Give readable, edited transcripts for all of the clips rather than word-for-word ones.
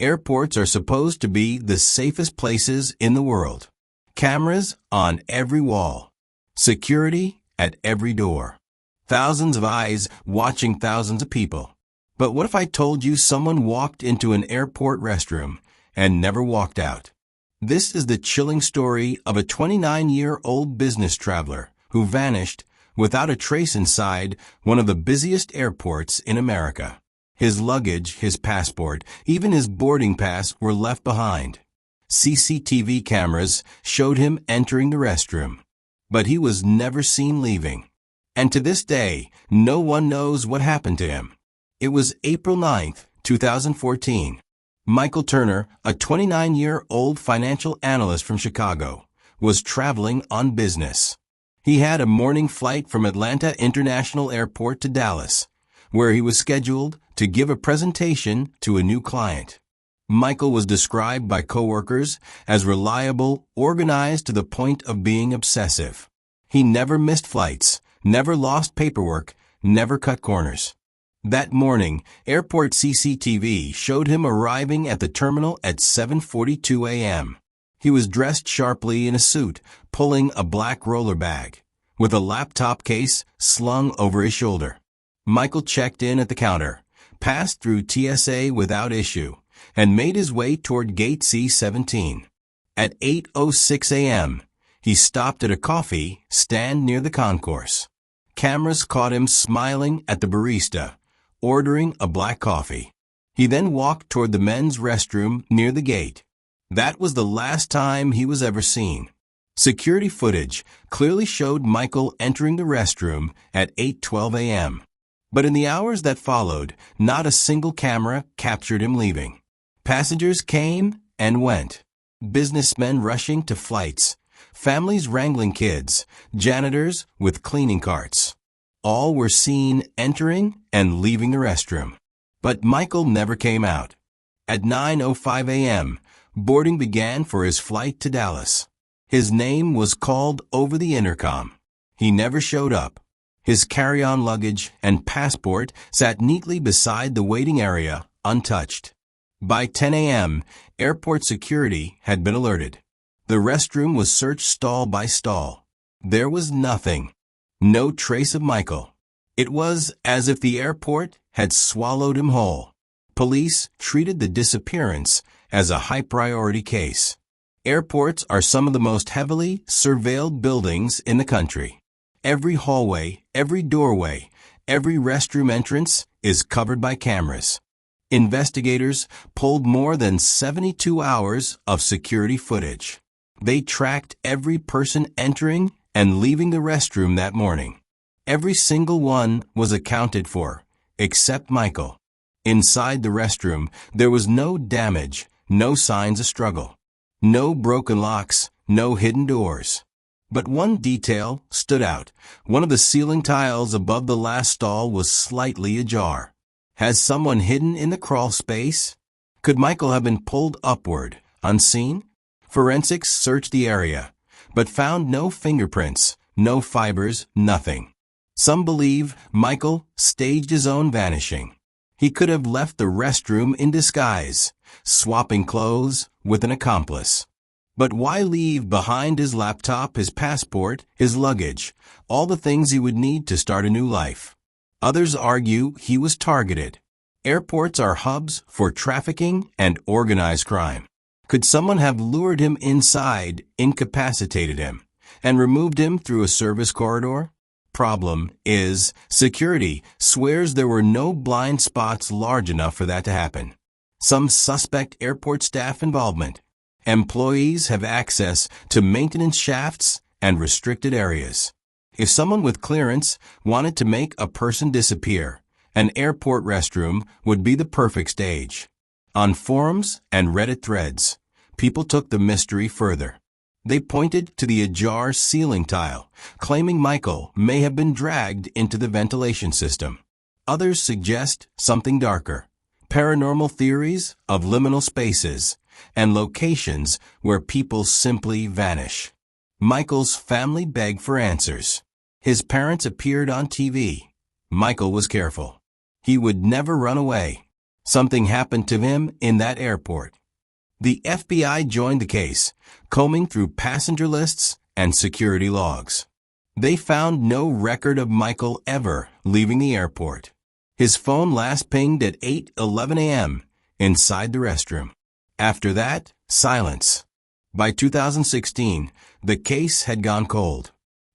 Airports are supposed to be the safest places in the world. Cameras on every wall. Security at every door. Thousands of eyes watching thousands of people. But what if I told you someone walked into an airport restroom and never walked out? This is the chilling story of a 29-year-old business traveler who vanished without a trace inside one of the busiest airports in America. His luggage, his passport, even his boarding pass were left behind. CCTV cameras showed him entering the restroom, but he was never seen leaving. And to this day, no one knows what happened to him. It was April 9, 2014. Michael Turner, a 29-year-old financial analyst from Chicago, was traveling on business. He had a morning flight from Atlanta International Airport to Dallas, where he was scheduled to give a presentation to a new client. Michael was described by coworkers as reliable, organized to the point of being obsessive. He never missed flights, never lost paperwork, never cut corners. That morning, airport CCTV showed him arriving at the terminal at 7:42 a.m. He was dressed sharply in a suit, pulling a black roller bag, with a laptop case slung over his shoulder. Michael checked in at the counter, passed through TSA without issue, and made his way toward gate C-17. At 8:06 a.m., he stopped at a coffee stand near the concourse. Cameras caught him smiling at the barista, ordering a black coffee. He then walked toward the men's restroom near the gate. That was the last time he was ever seen. Security footage clearly showed Michael entering the restroom at 8:12 a.m. But in the hours that followed, not a single camera captured him leaving. Passengers came and went. Businessmen rushing to flights, families wrangling kids, janitors with cleaning carts. All were seen entering and leaving the restroom. But Michael never came out. At 9:05 a.m., boarding began for his flight to Dallas. His name was called over the intercom. He never showed up. His carry-on luggage and passport sat neatly beside the waiting area, untouched. By 10 a.m., airport security had been alerted. The restroom was searched stall by stall. There was nothing. No trace of Michael. It was as if the airport had swallowed him whole. Police treated the disappearance as a high-priority case. Airports are some of the most heavily surveilled buildings in the country. Every hallway, every doorway, every restroom entrance is covered by cameras. Investigators pulled more than 72 hours of security footage. They tracked every person entering and leaving the restroom that morning. Every single one was accounted for, except Michael. Inside the restroom, there was no damage, no signs of struggle. No broken locks, no hidden doors. But one detail stood out. One of the ceiling tiles above the last stall was slightly ajar. Has someone hidden in the crawl space? Could Michael have been pulled upward, unseen? Forensics searched the area, but found no fingerprints, no fibers, nothing. Some believe Michael staged his own vanishing. He could have left the restroom in disguise, swapping clothes with an accomplice. But why leave behind his laptop, his passport, his luggage, all the things he would need to start a new life? Others argue he was targeted. Airports are hubs for trafficking and organized crime. Could someone have lured him inside, incapacitated him, and removed him through a service corridor? Problem is, security swears there were no blind spots large enough for that to happen. Some suspect airport staff involvement. Employees have access to maintenance shafts and restricted areas. If someone with clearance wanted to make a person disappear, an airport restroom would be the perfect stage. On forums and Reddit threads, people took the mystery further. They pointed to the ajar ceiling tile, claiming Michael may have been dragged into the ventilation system. Others suggest something darker. Paranormal theories of liminal spaces and locations where people simply vanish. Michael's family begged for answers. His parents appeared on TV. Michael was careful. He would never run away. Something happened to him in that airport. The FBI joined the case, combing through passenger lists and security logs. They found no record of Michael ever leaving the airport. His phone last pinged at 8:11 a.m. inside the restroom. After that, silence. By 2016, the case had gone cold.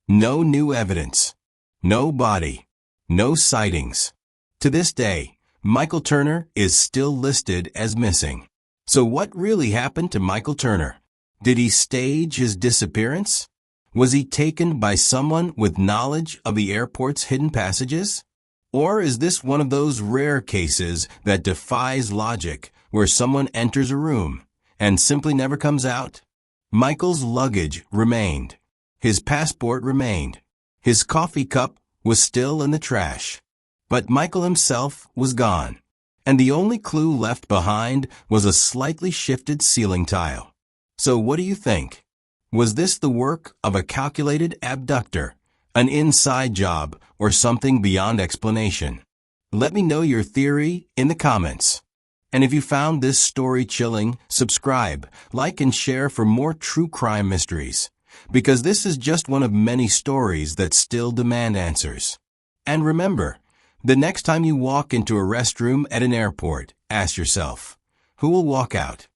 No new evidence. No body. No sightings. To this day, Michael Turner is still listed as missing. So what really happened to Michael Turner? Did he stage his disappearance? Was he taken by someone with knowledge of the airport's hidden passages? Or is this one of those rare cases that defies logic, where someone enters a room and simply never comes out? Michael's luggage remained. His passport remained. His coffee cup was still in the trash. But Michael himself was gone, and the only clue left behind was a slightly shifted ceiling tile. So what do you think? Was this the work of a calculated abductor, an inside job, or something beyond explanation? Let me know your theory in the comments. And if you found this story chilling, subscribe, like, and share for more true crime mysteries, because this is just one of many stories that still demand answers. And remember, the next time you walk into a restroom at an airport, ask yourself, who will walk out?